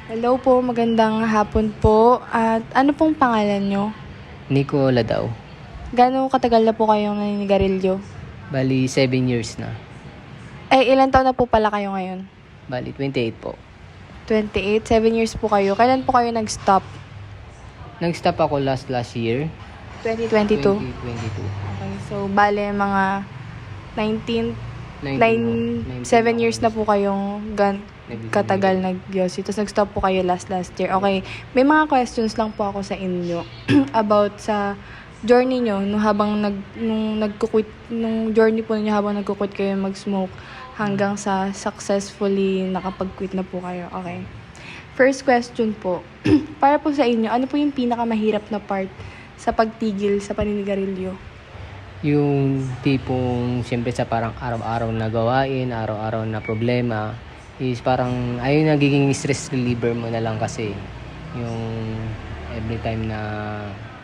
Hello po, magandang hapon po. At ano pong pangalan nyo? Nicola daw. Gaano katagal na po kayong naninigarilyo? Bali, 7 years na. Ilan taon na po pala kayo ngayon? Bali, 28 po. 28, 7 years po kayo. Kailan po kayo nag-stop? Nag-stop ako last year. 2022? 2022. Okay, so bale mga 19, 19 7 years na po kayong katagal nag nag-yosi. Tapos nag-stop po kayo last year. Okay, may mga questions lang po ako sa inyo about sa journey nyo nung journey po niyo habang nagko-quit kayo mag-smoke hanggang sa successfully nakapag-quit na po kayo. Okay. First question po. Para po sa inyo, ano po yung pinakamahirap na part sa pagtigil sa paninigarilyo? Yung tipong, siyempre sa parang araw-araw na gawain, araw-araw na problema, is parang, ayun nagiging stress reliever mo na lang kasi. Yung every time na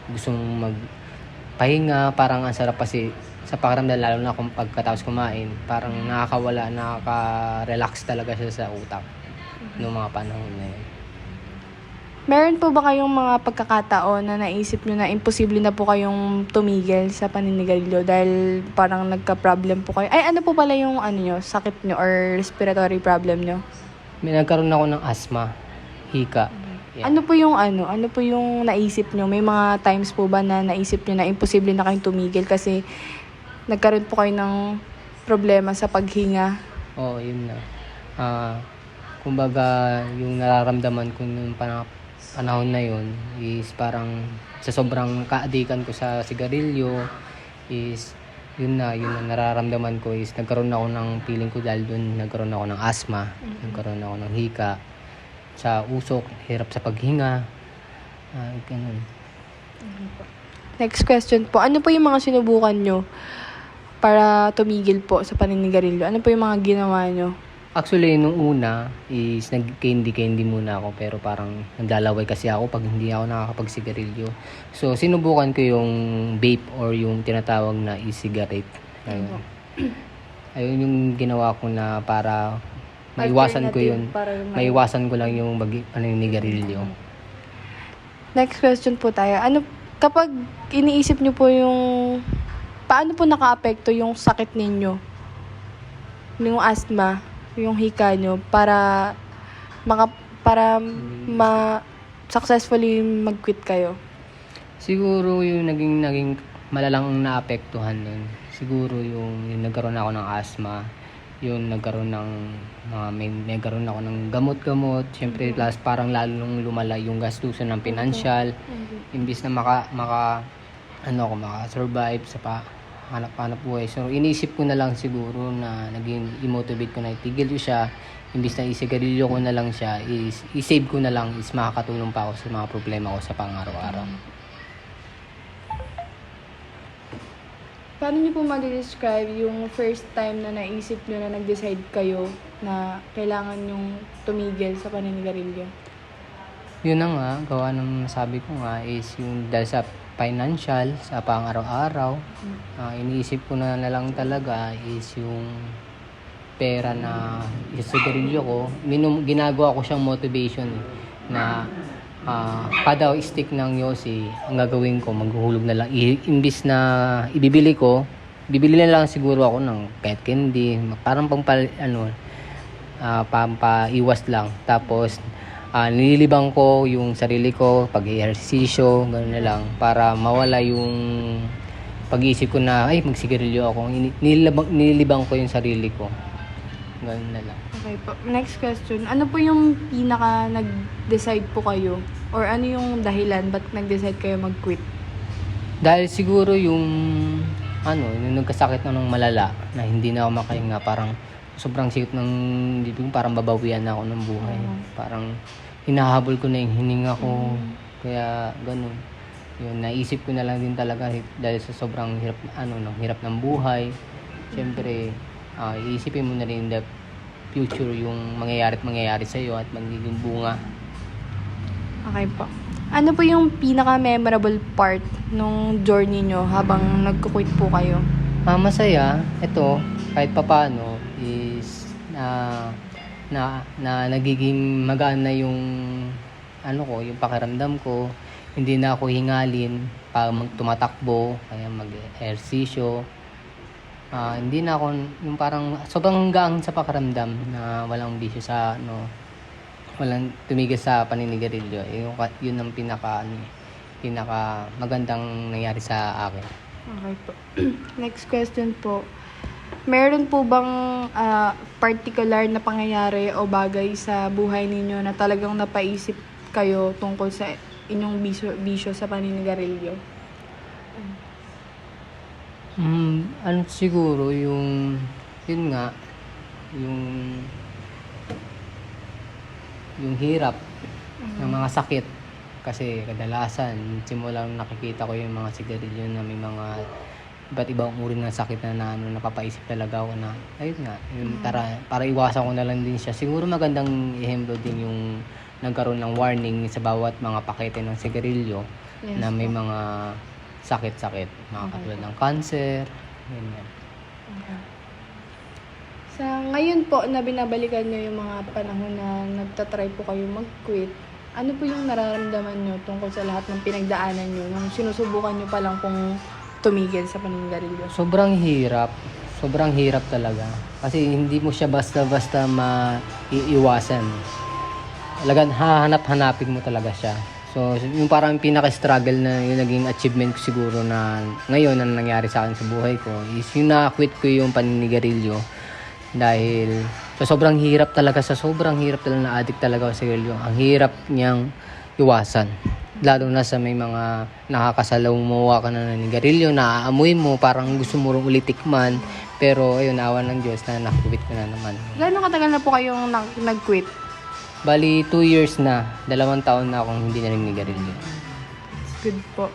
gusto mong magpahinga, parang ang sarap kasi sa pakiramdam, lalo na kung pagkatapos kumain, parang nakaka-relax talaga siya sa utak noong mga panahon na yun. Meron po ba kayong mga pagkakataon na naisip nyo na imposible na po kayong tumigil sa paninigarilyo dahil parang nagka-problem po kayo? Ano po pala yung sakit nyo or respiratory problem nyo? May nagkaroon ako ng asthma, hika. Yeah. Ano po yung naisip nyo? May mga times po ba na naisip nyo na imposible na kayong tumigil kasi nagkaroon po kayo ng problema sa paghinga? Oo, yun na. Kumbaga, yung nararamdaman ko nung panahon na yun is parang sa sobrang kaadikan ko sa sigarilyo is yun na nararamdaman ko is nagkaroon ako ng feeling ko dahil dun nagkaroon ako ng asthma, nagkaroon ako ng hika sa usok, hirap sa paghinga, ganun. Next question po. Ano po yung mga sinubukan nyo para tumigil po sa paninigarilyo? Ano po yung mga ginawa nyo? Actually, nung una is nag-candy muna ako pero parang naglalaway kasi ako pag hindi ako nakakapag-sigarilyo. So, sinubukan ko yung vape or yung tinatawag na e-cigarette. Ayun yung ginawa ko na para maiwasan ko yun. Maiwasan ko lang yung paninigarilyo. Next question po tayo. Kapag iniisip nyo po paano po naka-apekto yung sakit ninyo? Yung asthma? Yung hika nyo para successfully mag-quit kayo? Siguro yung naging malalang naapektuhan nun. Siguro yung nagkaroon ako ng asthma, yung nagkaroon ng nagkaroon ako ng gamot. Siyempre, plus parang lalong lumala yung gastusin ng financial. Imbis na maka-survive sa hanap buhay. So, inisip ko na lang siguro na naging i-motivate ko na itigil ko siya. Imbis na isigarilyo ko na lang siya, i-save ko na lang, is makakatulong pa ako sa mga problema ko sa pang-araw-araw. Paano niyo po ma-describe yung first time na naisip niyo na nag-decide kayo na kailangan yung tumigil sa paninigarilyo? Yun na nga, gawa ng sabi ko nga is yung dahil sa financial, sa pang-araw-araw, iniisip ko na lang talaga is yung pera na isigarilyo ko. Ginagawa ko siyang motivation na kada stick ng yosi, ang gagawin ko, maghuhulog na lang. Imbis na bibili na lang siguro ako ng pet candy, parang pampaiwas lang. Tapos, nililibang ko yung sarili ko, pag-ehersisyo, gano'n na lang, para mawala yung pag-iisip ko na, magsigarilyo ako. Nililibang ko yung sarili ko. Gano'n na lang. Okay po. Next question. Ano po yung pinaka nag-decide po kayo? Or ano yung dahilan ba't nag-decide kayo mag-quit? Dahil siguro yung nagkasakit na ng malala, na hindi na ako makahinga, parang sobrang sikip ng dibdib, parang babawian na ako ng buhay. Parang hinahabol ko na yung hininga ko. Kaya ganun. Yun, naisip ko na lang din talaga dahil sa sobrang hirap ng buhay. Siyempre, iisipin mo na rin the future, yung mangyayari sa iyo at magiging bunga. Okay po. Ano po yung pinaka-memorable part nung journey nyo habang nagko-quit po kayo? Masaya. Ito, kahit papaano is na nagiging magaan na yung yung pakiramdam ko. Hindi na ako hingalin pag tumatakbo, kaya mag-ehersisyo. Hindi na ako yung parang sobrang gaan sa pakiramdam na walang bisyo sa walang tumigil sa paninigarilyo. Yun ang pinaka magandang nangyari sa akin. Okay po. Next question po. Meron po bang particular na pangyayari o bagay sa buhay ninyo na talagang napaisip kayo tungkol sa inyong bisyo sa paninigarilyo? Siguro yun nga, yung hirap ng mga sakit. Kasi kadalasan, simulang nakikita ko yung mga sigarilyo na may mga iba't ibang uri ng sakit na napapaisip talaga ako na, ayun nga, para iwasan ko na lang din siya. Siguro magandang ehemplo din yung nagkaroon ng warning sa bawat mga pakete ng sigarilyo na may mga sakit-sakit, mga katulad ng cancer, ganyan. Okay. Sa ngayon po na binabalikan nyo yung mga panahon na nagtatry po kayo mag-quit, ano po yung nararamdaman nyo tungkol sa lahat ng pinagdaanan nyo nung sinusubukan nyo pa lang pong tumigil sa paninigarilyo? Sobrang hirap talaga. Kasi hindi mo siya basta-basta maiiwasan. Talagang hahanap-hanapin mo talaga siya. So, yung parang pinaka-struggle na yung naging achievement ko siguro na ngayon na nangyari sa akin sa buhay ko is yung na-quit ko yung paninigarilyo dahil sobrang hirap talaga na-addict talaga ako sa sigarilyo. Ang hirap niyang iwasan. Lalo na sa may mga nakakasalamuha ka na naninigarilyo, naaamoy mo, parang gusto mo rin ulit tikman. Pero ayun, awa ng Diyos na na-quit ko na naman. Gano'ng katagal na po kayong nag-quit? Bali, 2 years na. 2 taon na akong hindi naninigarilyo. Good po.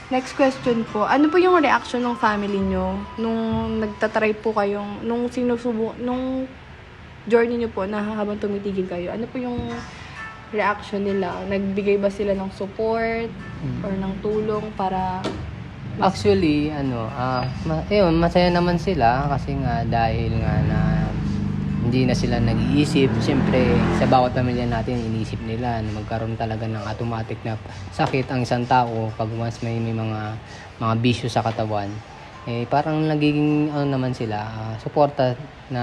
Next question po. Ano po yung reaction ng family nyo nung nagtatry po kayong, nung journey nyo po na habang tumitigil kayo? Ano po yung reaction nila? Nagbigay ba sila ng support or ng tulong para... Actually, masaya naman sila kasi nga dahil nga na hindi na sila nag-iisip. Siyempre, sa bawat pamilya natin, iniisip nila na magkaroon talaga ng automatic na sakit ang isang tao pag once may mga bisyo sa katawan. Parang nagiging naman sila, suporta na,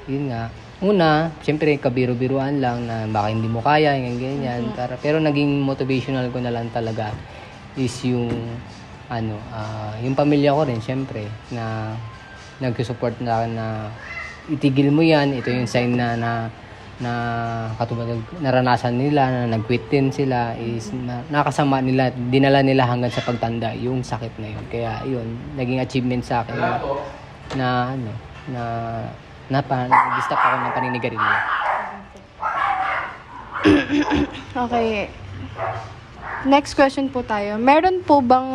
yun nga. Una, siyempre, kabiru-biruan lang na baka hindi mo kaya, ganyan. Pero naging motivational ko na lang talaga is yung pamilya ko rin, siyempre, na nag-support na akin na itigil mo yan. Ito yung sign na katulad naranasan nila na nag-quit din sila is nakasama nila, dinala nila hanggang sa pagtanda yung sakit na yun. Kaya yun, naging achievement sa akin na nag-stop ako ng paninigarilyo. Okay. Next question po tayo. Meron po bang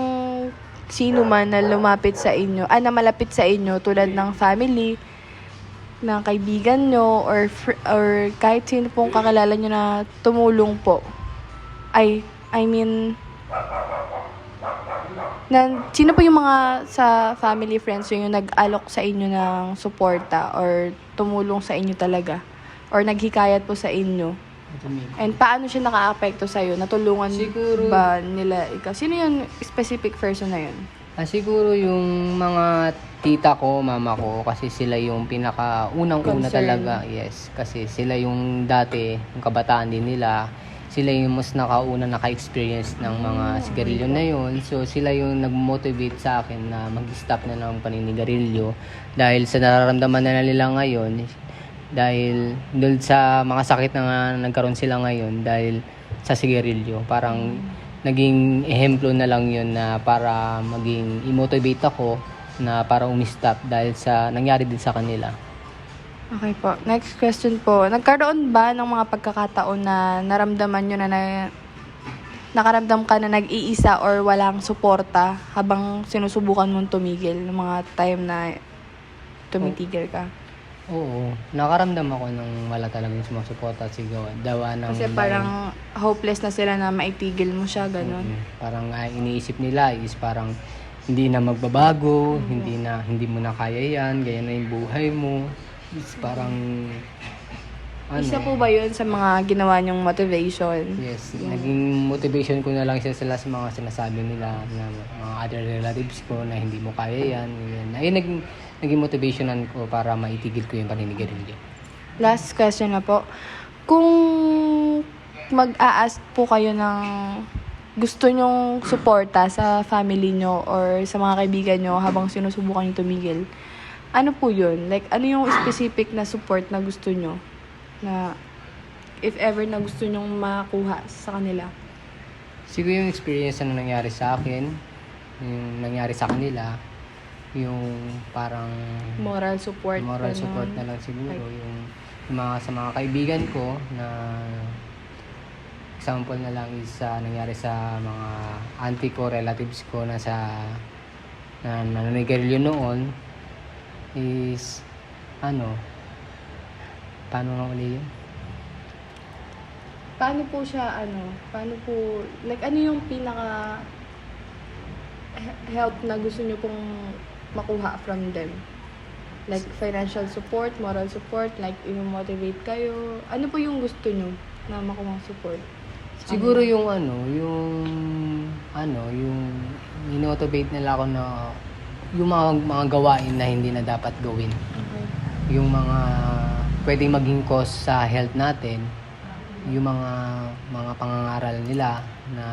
sino man na lumapit sa inyo, na malapit sa inyo tulad ng family, ng kaibigan nyo, or kahit sino pong kakilala nyo na tumulong po? Sino po yung mga sa family, friends yung nag-alok sa inyo ng suporta or tumulong sa inyo talaga? Or naghikayat po sa inyo? And paano siya naka-apekto sa'yo? Natulungan Siguro, ba nila ikaw? Sino yung specific person na yun? Siguro yung mga tita ko, mama ko, kasi sila yung pinaka-unang-una talaga. Yes, kasi sila yung dati, yung kabataan din nila. Sila yung mas naka-experience ng mga sigarilyo na yun. So, sila yung nag-motivate sa akin na mag-stop na ng paninigarilyo. Dahil sa nararamdaman na nila ngayon, dahil doon sa mga sakit na nagkaroon sila ngayon, dahil sa sigarilyo. Parang naging ehemplo na lang yun na para maging i-motivate ako na para umistop dahil sa nangyari din sa kanila. Okay po. Next question po. Nagkaroon ba ng mga pagkakataon na naramdaman nyo na nakaramdam ka na nag-iisa or walang suporta habang sinusubukan mong tumigil ng mga time na tumitigil ka? Oo. Nakaramdam ako ng wala talagang sumusuporta at dawa ng... Kasi parang hopeless na sila na maitigil mo siya, ganun. Parang iniisip nila is parang hindi na magbabago, hindi mo na kaya yan, ganyan na yung buhay mo. It's parang Isa po ba yun sa mga ginawa niyong motivation? Yes, naging motivation ko na lang siya sila sa mga sinasabi nila na mga other relatives ko na hindi mo kaya yan. Yan. Ayun, naging motivationan ko para maitigil ko yung paninigarilyo. Last question na po. Kung mag-a-ask po kayo ng gusto nyong suporta sa family nyo or sa mga kaibigan nyo habang sinusubukan nyo tumigil, ano po yun? Like, ano yung specific na support na gusto nyo? Na if ever na gusto nyong makuha sa kanila? Siguro yung experience na nangyari sa akin, yung nangyari sa kanila, yung parang Moral support. moral ganun. support na lang siguro. Yung mga sa mga kaibigan ko na example na lang is nangyari sa mga auntie ko, relatives ko na naninigarilyo noon is paano nga uli yun? Paano po siya, like, ano yung pinaka help na gusto nyo pong makuha from them? Like, financial support, moral support, like, i-motivate kayo. Ano po yung gusto nyo na makuha support? sa Siguro kanila? yung inomotivate nila ako na yung mga gawain na hindi na dapat gawin. Okay. Yung mga pwedeng maging cause sa health natin, yung mga pangangaral nila na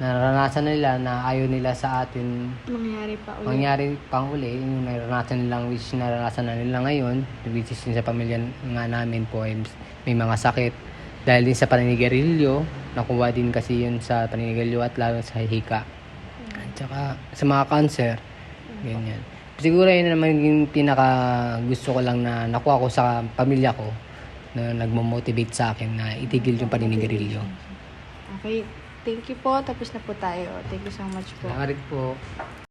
naranasan nila na ayaw nila sa atin Mangyari pa ulit. mangyari pang uli, yung naranasan nilang which naranasan na nila ngayon, which is yung sa pamilya nga namin po ay may mga sakit dahil din sa paninigarilyo, nakuha din kasi yun sa paninigarilyo at lalo sa hika at saka sa mga cancer, ganyan. Siguro yun naman yung pinaka gusto ko lang na nakuha ko sa pamilya ko na nagmo-motivate sa akin na itigil yung paninigarilyo. Okay. Thank you po. Tapos na po tayo. Thank you so much po. Salamat po.